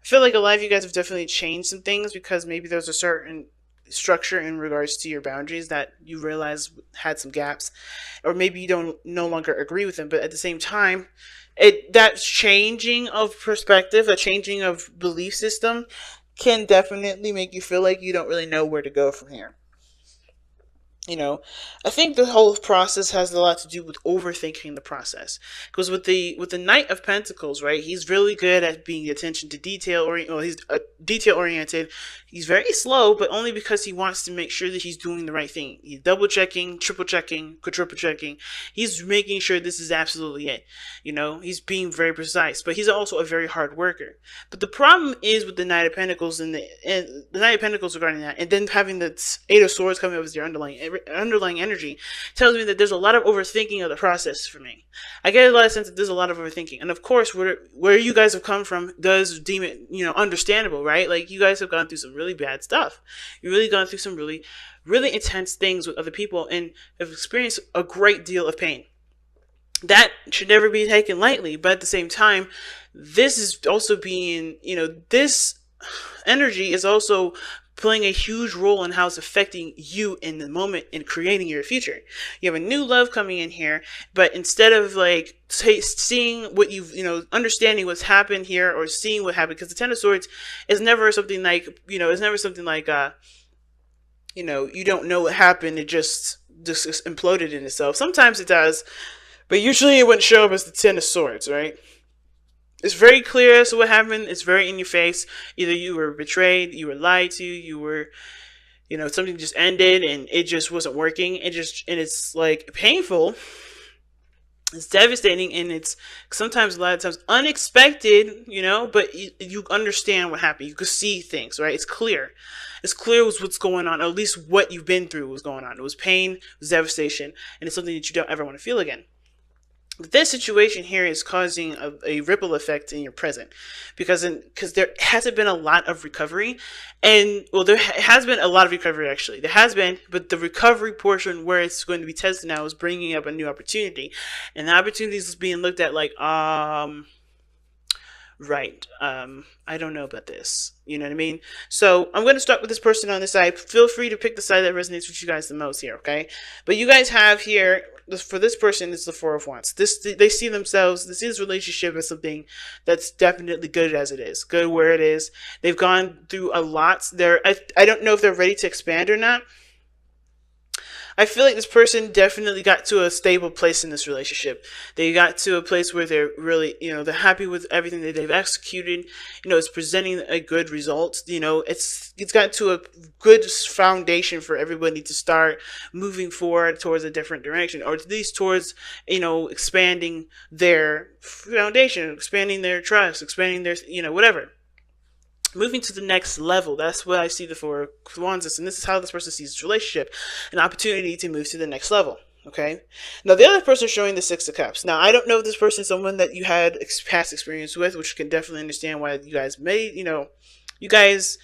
feel like a lot of you guys have definitely changed some things because maybe there's a certain structure in regards to your boundaries that you realize had some gaps, or maybe you don't no longer agree with them. But at the same time, that changing of perspective, a changing of belief system, can definitely make you feel like you don't really know where to go from here. you know I think the whole process has a lot to do with overthinking the process, because with the Knight of Pentacles, right, he's really good at being attention to detail, or he's detail oriented. He's very slow, but only because he wants to make sure that he's doing the right thing. He's double checking, triple checking, quadruple checking. He's making sure this is absolutely it. He's being very precise, but he's also a very hard worker. But the problem is with the Knight of Pentacles and the Knight of Pentacles regarding that, and then having the Eight of Swords coming up as your underlying energy, tells me that there's a lot of overthinking of the process for me. I get a lot of sense that there's a lot of overthinking, and of course, where you guys have come from does deem it understandable, right? Like, you guys have gone through some really bad stuff. You've really gone through some really, really intense things with other people, and have experienced a great deal of pain. That should never be taken lightly, but at the same time, this is also being, this energy is also playing a huge role in how it's affecting you in the moment in creating your future. You have a new love coming in here, but instead of like seeing what understanding what's happened here, or seeing what happened, because the Ten of Swords is never something like, you don't know what happened, it just imploded in itself. Sometimes it does, but usually it wouldn't show up as the Ten of Swords, right? It's very clear as to what happened. It's very in your face. Either you were betrayed, you were lied to, you were, something just ended and it just wasn't working. And it's like painful. It's devastating, and it's sometimes, a lot of times, unexpected, but you understand what happened. You can see things, right? It's clear. It's clear what's going on, or at least what you've been through was going on. It was pain, it was devastation, and it's something that you don't ever want to feel again. This situation here is causing a ripple effect in your present, because there hasn't been a lot of recovery, and there has been a lot of recovery, actually. There has been, but the recovery portion where it's going to be tested now is bringing up a new opportunity, and the opportunity is being looked at like, right, I don't know about this. You know what I mean? So I'm going to start with this person on this side. Feel free to pick the side that resonates with you guys the most here, okay? But you guys have here, for this person, it's the Four of Wands. They see themselves, this is relationship as something that's definitely good as it is, good where it is. They've gone through a lot. I don't know if they're ready to expand or not. I feel like this person definitely got to a stable place in this relationship. They got to a place where they're really, they're happy with everything that they've executed. It's presenting a good result. It's gotten to a good foundation for everybody to start moving forward towards a different direction, or at least towards, expanding their foundation, expanding their trust, expanding their, whatever. Moving to the next level. That's what I see the Four of Wands is, and this is how this person sees this relationship, an opportunity to move to the next level. Okay. Now the other person showing the Six of Cups. Now I don't know if this person is someone that you had past experience with, which can definitely understand why you guys made. You guys,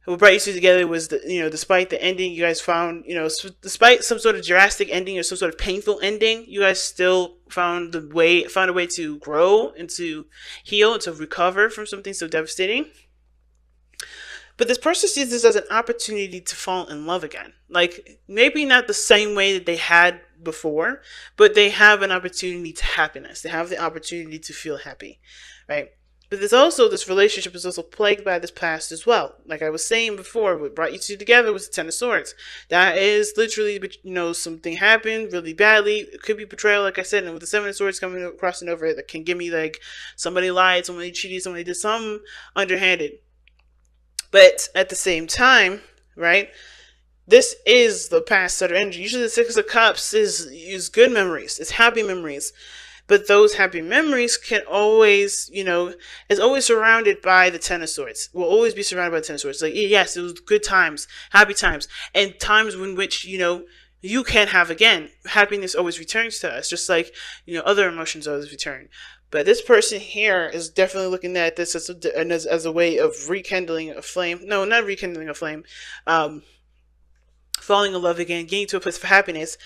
what brought you two together was despite the ending, you guys found, despite some sort of drastic ending or some sort of painful ending, you guys still found a way to grow and to heal and to recover from something so devastating. But this person sees this as an opportunity to fall in love again. Like, maybe not the same way that they had before, but they have an opportunity to happiness. They have the opportunity to feel happy, right? But this relationship is also plagued by this past as well. Like I was saying before, what brought you two together was the Ten of Swords. That is literally, something happened really badly. It could be betrayal, like I said, and with the Seven of Swords crossing over it, that can give me like somebody lied, somebody cheated, somebody did something underhanded. But at the same time, right, this is the past set of energy. Usually the Six of Cups is good memories. It's happy memories. But those happy memories can always, is always surrounded by the Ten of Swords. Will always be surrounded by the Ten of Swords. Like, yes, it was good times, happy times, and times in which, you can have again. Happiness always returns to us, just like, other emotions always return. But this person here is definitely looking at this as a way of rekindling a flame. No, not rekindling a flame. Falling in love again, getting to a place of happiness.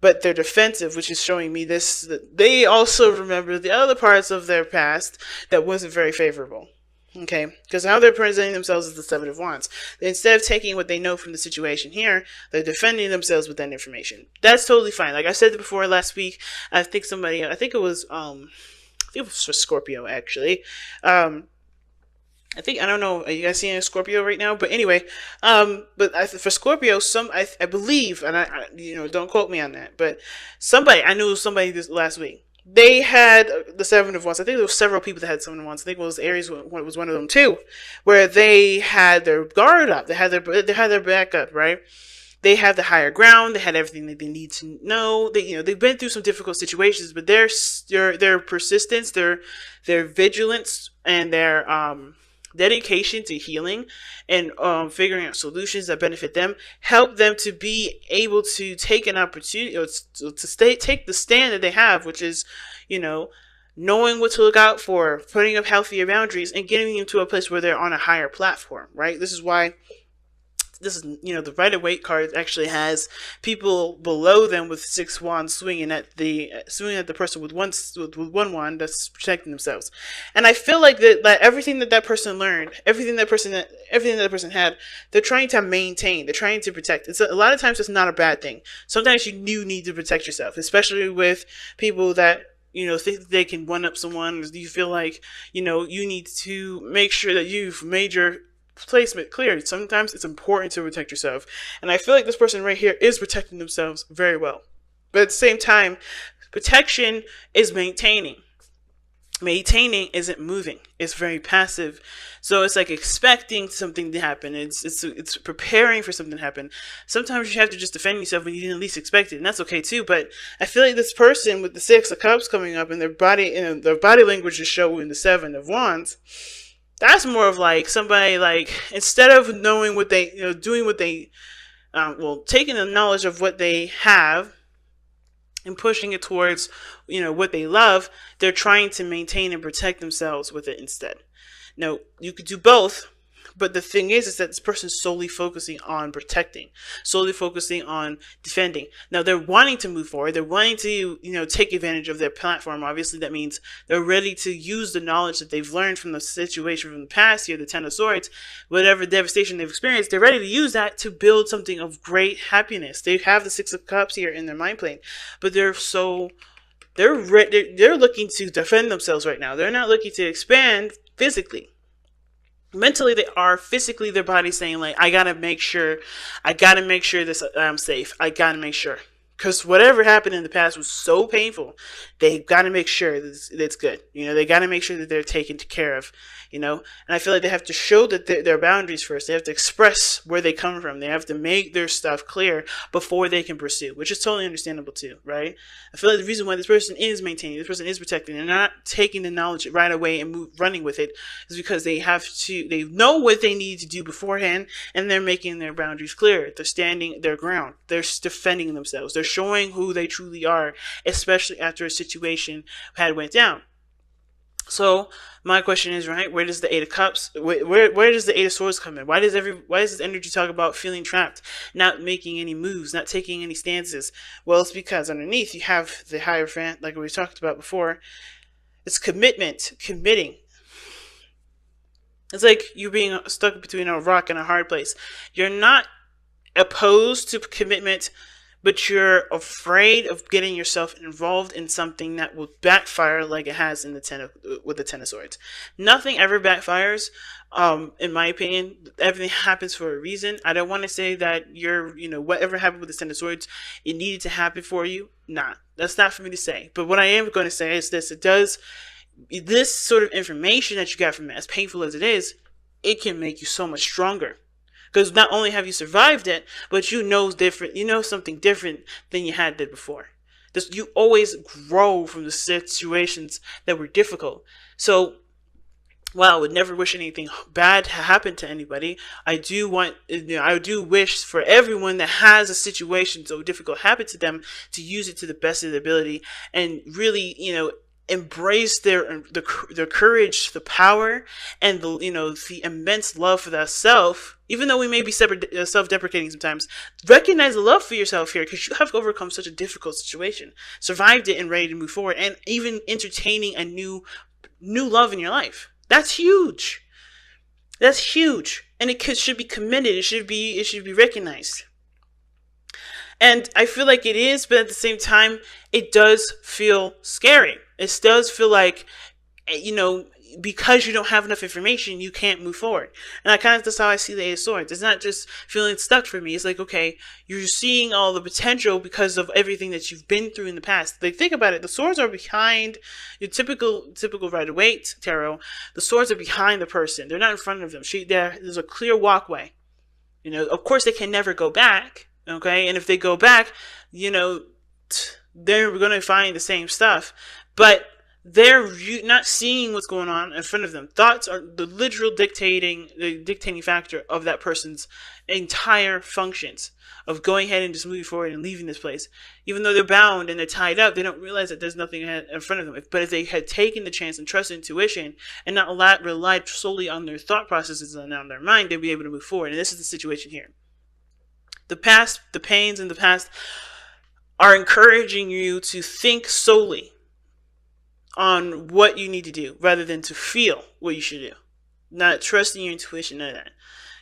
But they're defensive, which is showing me this. They also remember the other parts of their past that wasn't very favorable. Okay, because how they're presenting themselves is the Seven of Wands. Instead of taking what they know from the situation here, they're defending themselves with that information. That's totally fine. Like I said before last week, I think it was for Scorpio actually. I don't know. Are you guys seeing a Scorpio right now? But anyway, for Scorpio, I believe, and don't quote me on that, but I knew somebody this last week. They had the Seven of Wands. I think there were several people that had Seven of Wands. I think it was Aries was one of them too, where they had their guard up. They had their back up, right? They have the higher ground. They had everything that they need to know. They've been through some difficult situations, but their persistence, their vigilance, and their dedication to healing and figuring out solutions that benefit them help them to be able to take an opportunity or take the stand that they have, which is, knowing what to look out for, putting up healthier boundaries, and getting them to a place where they're on a higher platform, right? This is the Rider-Waite card actually has people below them with 6 wands swinging at the person with one wand that's protecting themselves. And I feel like that everything that person learned, everything that person had, they're trying to maintain, they're trying to protect. A lot of times it's not a bad thing. Sometimes you do need to protect yourself, especially with people that think they can one up someone. Or you feel like you need to make sure that you've made your placement clear. Sometimes it's important to protect yourself, and I feel like this person right here is protecting themselves very well. But at the same time, protection is maintaining. Maintaining isn't moving. It's very passive. So it's like expecting something to happen. It's preparing for something to happen. Sometimes you have to just defend yourself when you didn't least expect it, and that's okay too. But I feel like this person with the 6 of Cups coming up and their body language is showing the 7 of Wands. That's more of like somebody like, instead of knowing what they, doing what they, taking the knowledge of what they have and pushing it towards, what they love, they're trying to maintain and protect themselves with it instead. Now, you could do both, but the thing is that this person is solely focusing on protecting, solely focusing on defending. Now, they're wanting to move forward. They're wanting to, take advantage of their platform. Obviously, that means they're ready to use the knowledge that they've learned from the situation from the past here, the 10 of Swords, whatever devastation they've experienced. They're ready to use that to build something of great happiness. They have the 6 of Cups here in their mind plane, but they're looking to defend themselves right now. They're not looking to expand physically. Mentally they are. Physically their body's saying like, I gotta make sure this I'm safe. I gotta make sure, because whatever happened in the past was so painful. They gotta make sure that it's good. They gotta make sure that they're taken care of. And I feel like they have to show that their boundaries first. They have to express where they come from. They have to make their stuff clear before they can pursue, which is totally understandable too, right? I feel like the reason why this person is maintaining, this person is protecting, and not taking the knowledge right away and running with it, is because they know what they need to do beforehand, and they're making their boundaries clear. They're standing their ground. They're defending themselves. They're showing who they truly are, especially after a situation had went down. So my question is, right, where does the 8 of Cups, where does the 8 of Swords come in? Why does this energy talk about feeling trapped, not making any moves, not taking any stances? Well, it's because underneath you have the Hierophant, like we talked about before. It's commitment, committing. It's like you being stuck between a rock and a hard place. You're not opposed to commitment, but you're afraid of getting yourself involved in something that will backfire, like it has in with the 10 of Swords. Nothing ever backfires, in my opinion. Everything happens for a reason. I don't want to say that whatever happened with the 10 of Swords, it needed to happen for you. Nah, that's not for me to say. But what I am going to say is this: this sort of information that you got from it, as painful as it is, it can make you so much stronger. Because not only have you survived it, but something different than you had did before. You always grow from the situations that were difficult. So, while I would never wish anything bad to happen to anybody, I do wish for everyone that has a situation so difficult happen to them to use it to the best of their ability and really, embrace their courage, the power, and the immense love for that self. Even though we may be self-deprecating sometimes, recognize the love for yourself here, because you have overcome such a difficult situation, survived it, and ready to move forward, and even entertaining a new love in your life. That's huge. That's huge, and should be commended. It should be recognized. And I feel like it is, but at the same time, it does feel scary. It does feel like, because you don't have enough information, you can't move forward. And that's how I see the Eight of Swords. It's not just feeling stuck for me. It's like, okay, you're seeing all the potential because of everything that you've been through in the past. Like, think about it. The swords are behind your typical Rider-Waite tarot. The swords are behind the person. They're not in front of them. There's a clear walkway. Of course, they can never go back. Okay, and if they go back, they're going to find the same stuff, but they're not seeing what's going on in front of them. Thoughts are the dictating factor of that person's entire functions of going ahead and just moving forward and leaving this place. Even though they're bound and they're tied up, they don't realize that there's nothing in front of them. But if they had taken the chance and trusted intuition and not relied solely on their thought processes and on their mind, they'd be able to move forward. And this is the situation here. The past, the pains in the past are encouraging you to think solely on what you need to do rather than to feel what you should do. Not trusting your intuition, none of that.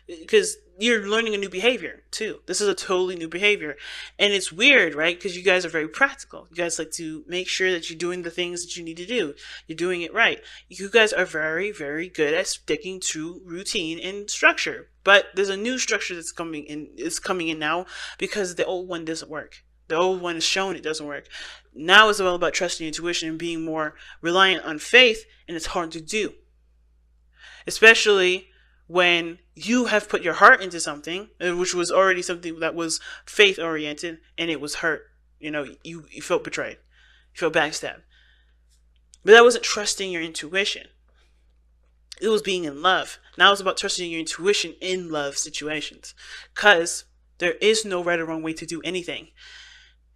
Because you're learning a new behavior too. This is a totally new behavior. And it's weird, right? Because you guys are very practical. You guys like to make sure that you're doing the things that you need to do. You're doing it right. You guys are very, very good at sticking to routine and structure. But there's a new structure that's coming in now because the old one doesn't work. The old one is shown it doesn't work. Now it's all about trusting intuition and being more reliant on faith, and it's hard to do. Especially when you have put your heart into something, which was already something that was faith oriented, and it was hurt. You felt betrayed. You felt backstabbed. But that wasn't trusting your intuition. It was being in love. Now it's about trusting your intuition in love situations. Because there is no right or wrong way to do anything.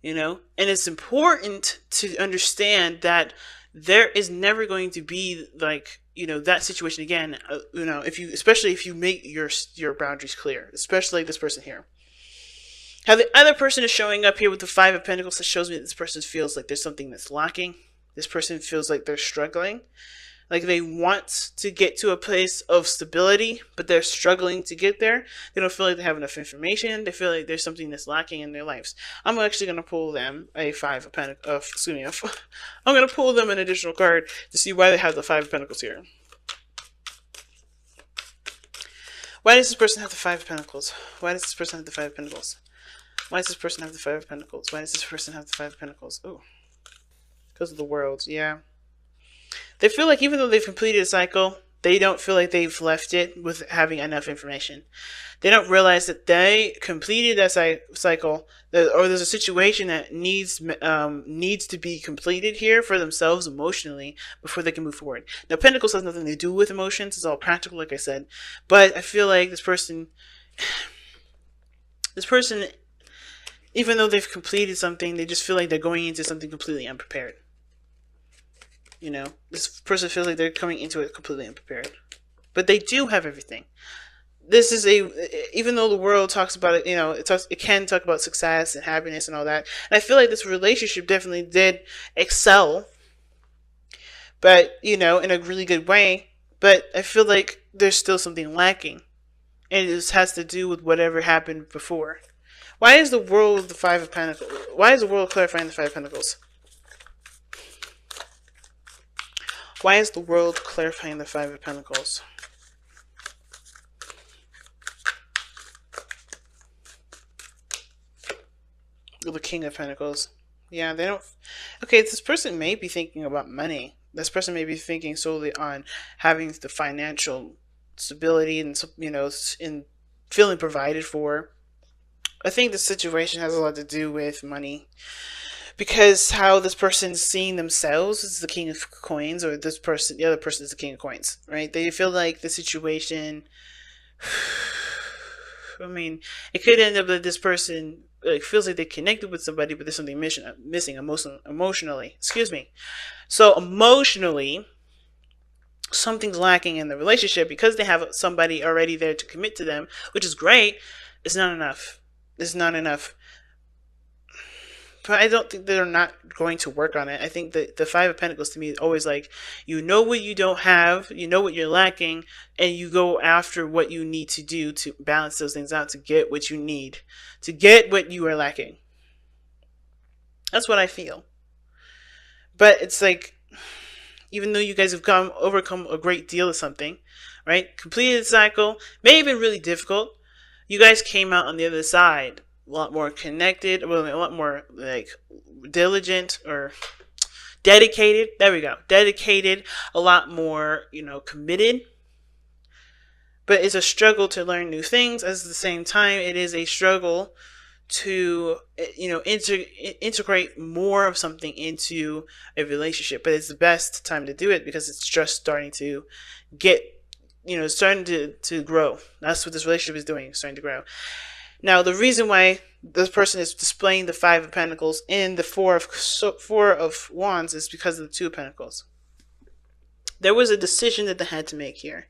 And it's important to understand that there is never going to be that situation again. Especially if you make your boundaries clear, especially like this person here. How the other person is showing up here with the Five of Pentacles, that shows me that this person feels like there's something that's lacking. This person feels like they're struggling. Like they want to get to a place of stability, but they're struggling to get there. They don't feel like they have enough information. They feel like there's something that's lacking in their lives. I'm actually going to pull them a Five of Pentacles. I'm going to pull them an additional card to see why they have the Five of Pentacles here. Why does this person have the Five of Pentacles? Why does this person have the Five of Pentacles? Why does this person have the Five of Pentacles? Why does this person have the Five of Pentacles? Oh, because of the world. Yeah. They feel like even though they've completed a cycle, they don't feel like they've left it with having enough information. They don't realize that they completed that cycle, or there's a situation that needs to be completed here for themselves emotionally before they can move forward. Now, Pentacles has nothing to do with emotions. It's all practical, like I said. But I feel like this person, even though they've completed something, they just feel like they're going into something completely unprepared. This person feels like they're coming into it completely unprepared. But they do have everything. This is even though the world talks about it, it can talk about success and happiness and all that. And I feel like this relationship definitely did excel, but, in a really good way. But I feel like there's still something lacking. And it just has to do with whatever happened before. Why is the world the Five of Pentacles? Why is the world clarifying the Five of Pentacles? Why is the world clarifying the Five of Pentacles? The King of Pentacles. Yeah, they don't... Okay, this person may be thinking about money. This person may be thinking solely on having the financial stability and, in feeling provided for. I think the situation has a lot to do with money. Because how this person's seeing themselves is the King of Coins, or the other person is the King of Coins, right? They feel like the situation, it could end up that this person feels like they connected with somebody, but there's something missing emotionally. Excuse me. So emotionally, something's lacking in the relationship because they have somebody already there to commit to them, which is great. It's not enough. It's not enough. but I don't think they're not going to work on it. I think that the Five of Pentacles to me is always like, you know what you don't have, you know what you're lacking, and you go after what you need to do to balance those things out, to get what you need, to get what you are lacking. That's what I feel. But it's like, even though you guys have overcome a great deal of something, right? Completed the cycle, may have been really difficult. You guys came out on the other side a lot more connected, well, a lot more like diligent or dedicated. There we go. Dedicated, a lot more, committed. But it's a struggle to learn new things. At the same time, it is a struggle to, integrate more of something into a relationship. But it's the best time to do it because it's just starting to get, starting to grow. That's what this relationship is doing, starting to grow. Now, the reason why this person is displaying the Five of Pentacles and the Four of Wands is because of the Two of Pentacles. There was a decision that they had to make here.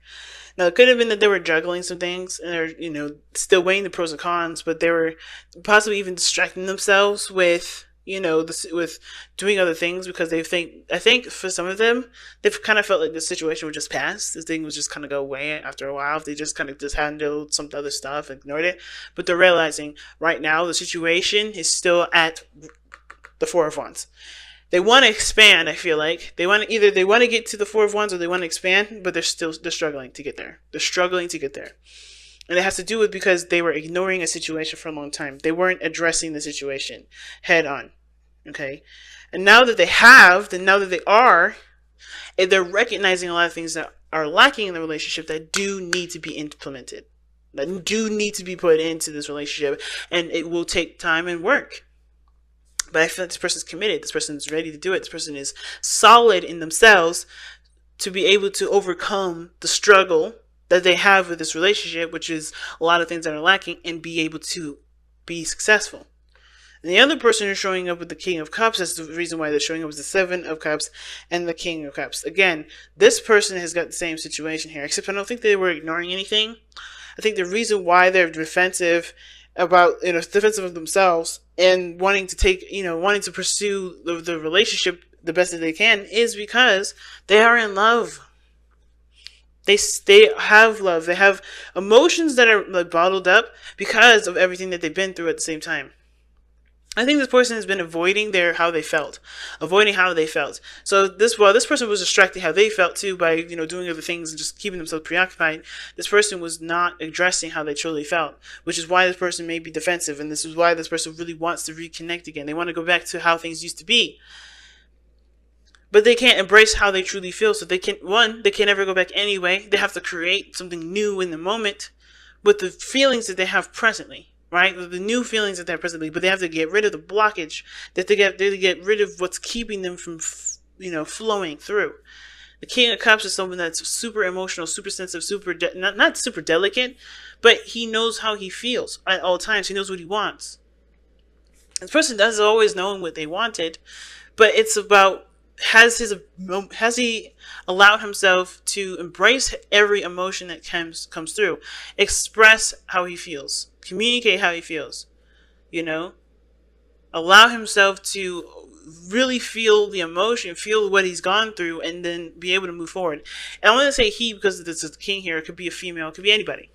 Now, it could have been that they were juggling some things and they're, still weighing the pros and cons, but they were possibly even distracting themselves with, with doing other things because I think for some of them, they've kind of felt like the situation would just pass. This thing would just kind of go away after a while if they just kind of just handled some other stuff and ignored it. But they're realizing right now the situation is still at the Four of Wands. They want to expand, I feel like. They want to get to the Four of Wands or they want to expand, but they're struggling to get there. They're struggling to get there. And it has to do with because they were ignoring a situation for a long time. They weren't addressing the situation head on. Okay? And now that they have, now that they are, they're recognizing a lot of things that are lacking in the relationship that do need to be implemented. That do need to be put into this relationship. And it will take time and work. But I feel like this person's committed. This person's ready to do it. This person is solid in themselves to be able to overcome the struggle that they have with this relationship, which is a lot of things that are lacking, and be able to be successful. And the other person who's showing up with the King of Cups, that's the reason why they're showing up, with the Seven of Cups and the King of Cups. Again, this person has got the same situation here, except I don't think they were ignoring anything. I think the reason why they're defensive defensive of themselves and wanting to pursue the relationship the best that they can is because they are in love. They have love. They have emotions that are like bottled up because of everything that they've been through at the same time. I think this person has been avoiding how they felt. So this person was distracting how they felt too by, doing other things and just keeping themselves preoccupied. This person was not addressing how they truly felt, which is why this person may be defensive. And this is why this person really wants to reconnect again. They want to go back to how things used to be. But they can't embrace how they truly feel. So they can't never go back anyway. They have to create something new in the moment with the feelings that they have presently. Right? The new feelings that they have presently, but they have to get rid of the blockage. They have to get rid of what's keeping them from, flowing through. The King of Cups is someone that's super emotional, super sensitive, not super delicate, but he knows how he feels at all times. He knows what he wants. This person doesn't always know what they wanted, but it's about has he allowed himself to embrace every emotion that comes through, express how he feels, communicate how he feels, allow himself to really feel the emotion, feel what he's gone through, and then be able to move forward. And I'm going to say he because this is the king here. It could be a female, it could be anybody.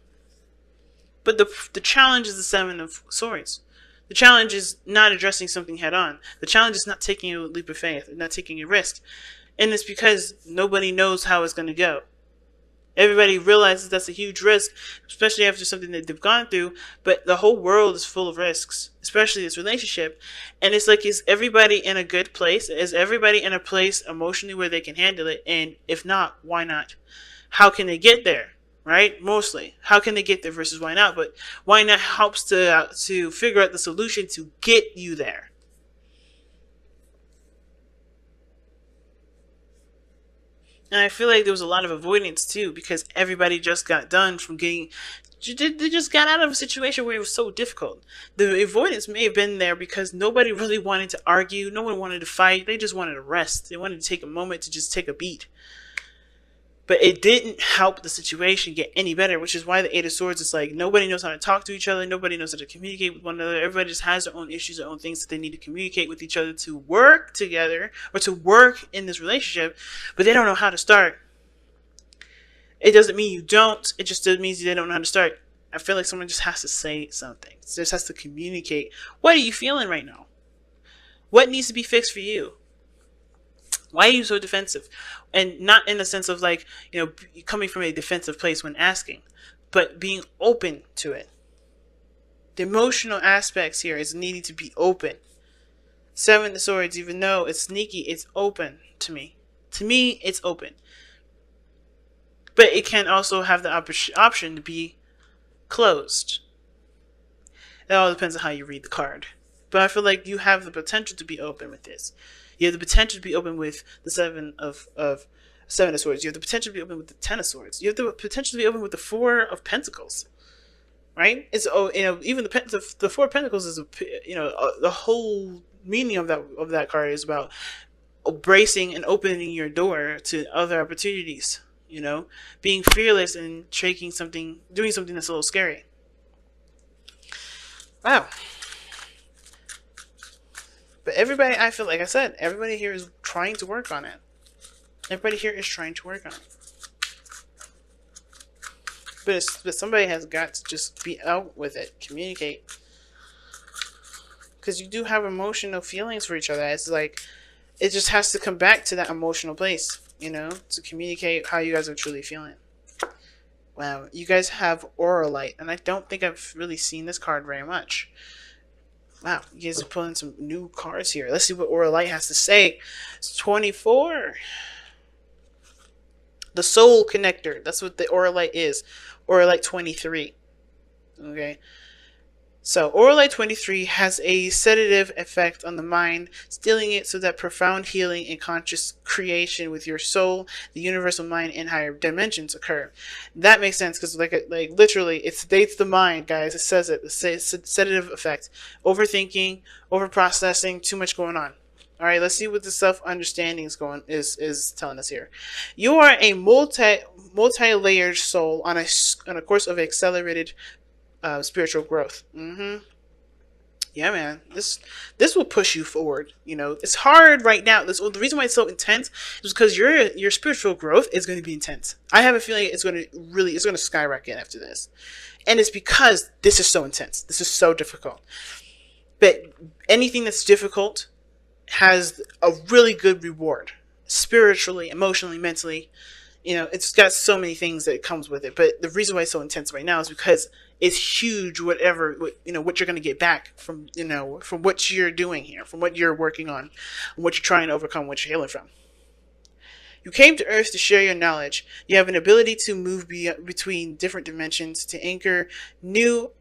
But the challenge is the Seven of Swords. The challenge is not addressing something head on. The challenge is not taking a leap of faith, not taking a risk. And it's because nobody knows how it's going to go. Everybody realizes that's a huge risk, especially after something that they've gone through. But the whole world is full of risks, especially this relationship. And it's like, is everybody in a good place? Is everybody in a place emotionally where they can handle it? And if not, why not? How can they get there? Right? Mostly. How can they get there versus why not? But why not helps to figure out the solution to get you there. And I feel like there was a lot of avoidance too, because everybody just got done from they just got out of a situation where it was so difficult. The avoidance may have been there because nobody really wanted to argue. No one wanted to fight. They just wanted to rest. They wanted to take a moment to just take a beat. But it didn't help the situation get any better, which is why the Eight of Swords is like nobody knows how to talk to each other. Nobody knows how to communicate with one another. Everybody just has their own issues, their own things that they need to communicate with each other to work together or to work in this relationship, but they don't know how to start. It doesn't mean you don't. It just means they don't know how to start. I feel like someone just has to say something. Just has to communicate. What are you feeling right now? What needs to be fixed for you? Why are you so defensive? And not in the sense of like, coming from a defensive place when asking, but being open to it. The emotional aspects here is needing to be open. Seven of Swords, even though it's sneaky, it's open to me. To me, it's open. But it can also have the option to be closed. It all depends on how you read the card. But I feel like you have the potential to be open with this. You have the potential to be open with the Seven of Swords. You have the potential to be open with the Ten of Swords. You have the potential to be open with the Four of Pentacles. Right? It's even the Four of Pentacles is the whole meaning of that card is about embracing and opening your door to other opportunities. Being fearless and doing something that's a little scary. Wow. But everybody, I feel like I said, everybody here is trying to work on it. Everybody here is trying to work on it. But somebody has got to just be out with it, communicate. Because you do have emotional feelings for each other. It's like, it just has to come back to that emotional place, to communicate how you guys are truly feeling. Wow, you guys have Aura Light, and I don't think I've really seen this card very much. Wow, you guys are pulling some new cards here. Let's see what Aura Light has to say. It's 24. The Soul Connector. That's what the Aura Light is. Aura Light 23. Okay. So, Aura Light 23 has a sedative effect on the mind, stilling it so that profound healing and conscious creation with your soul, the universal mind, and higher dimensions occur. That makes sense because, like literally, it sedates the mind, guys. It says it. The sedative effect. Overthinking, overprocessing, too much going on. All right, let's see what the self-understanding is telling us here. You are a multi-layered soul on a course of accelerated spiritual growth. Yeah, man. This will push you forward. It's hard right now. The reason why it's so intense is because your spiritual growth is going to be intense. I have a feeling it's going to skyrocket after this, and it's because this is so intense. This is so difficult. But anything that's difficult has a really good reward, spiritually, emotionally, mentally. It's got so many things that comes with it. But the reason why it's so intense right now is because it's huge. What you're going to get back from what you're doing here, from what you're working on, and what you're trying to overcome, what you're healing from. You came to Earth to share your knowledge. You have an ability to move between different dimensions, to anchor new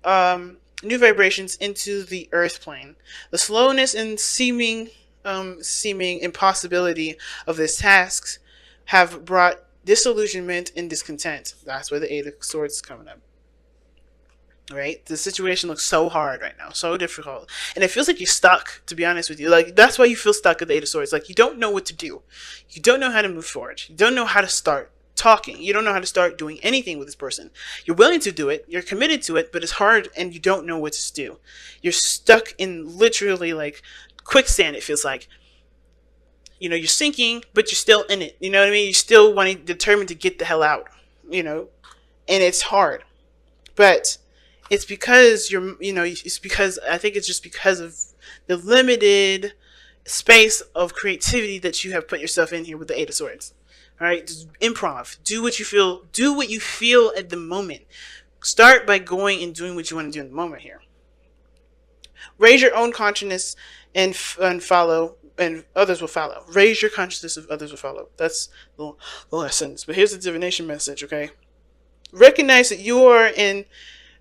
vibrations into the Earth plane. The slowness and seeming impossibility of this task have brought disillusionment and discontent. That's where the Eight of Swords is coming up. Right? The situation looks so hard right now, so difficult, and it feels like you're stuck, to be honest with you. Like, that's why you feel stuck at the Eight of Swords. Like, you don't know what to do. You don't know how to move forward. You don't know how to start talking. You don't know how to start doing anything with this person. You're willing to do it. You're committed to it, but it's hard, and you don't know what to do. You're stuck in literally like quicksand, it feels like. You're sinking, but you're still in it. You know what I mean? You're still determined to get the hell out. And it's hard. But it's because I think it's just because of the limited space of creativity that you have put yourself in here with the Eight of Swords. All right? Just improv. Do what you feel at the moment. Start by going and doing what you want to do in the moment here. Raise your own consciousness and follow, and others will follow. Raise your consciousness and others will follow. That's the last sentence. But here's the divination message, okay? Recognize that you are an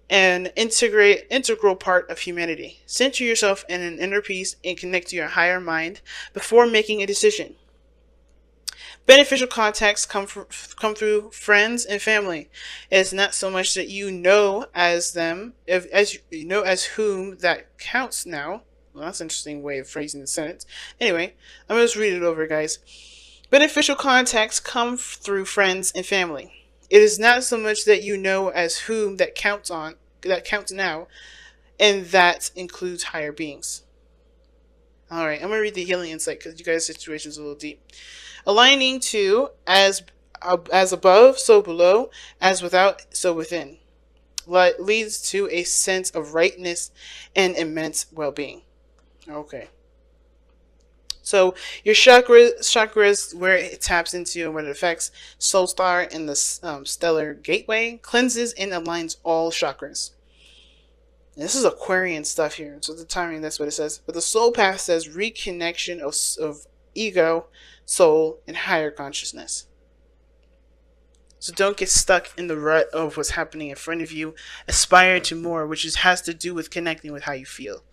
integral part of humanity. Center yourself in an inner peace and connect to your higher mind before making a decision. Beneficial contacts come through friends and family. It's not so much that you know as them, as you know as whom that counts now. Well, that's an interesting way of phrasing the sentence. Anyway, I'm going to just read it over, guys. Beneficial contacts come through friends and family. It is not so much that you know as whom that counts now, and that includes higher beings. All right, I'm gonna read the healing insight because you guys' situation is a little deep. Aligning to as above, so below, as without, so within, leads to a sense of rightness and immense well-being. Okay. So your chakras, where it taps into and what it affects, soul star in the stellar gateway, cleanses and aligns all chakras. And this is Aquarian stuff here, so the timing, that's what it says. But the soul path says reconnection of ego, soul, and higher consciousness. So don't get stuck in the rut of what's happening in front of you. Aspire to more, which has to do with connecting with how you feel.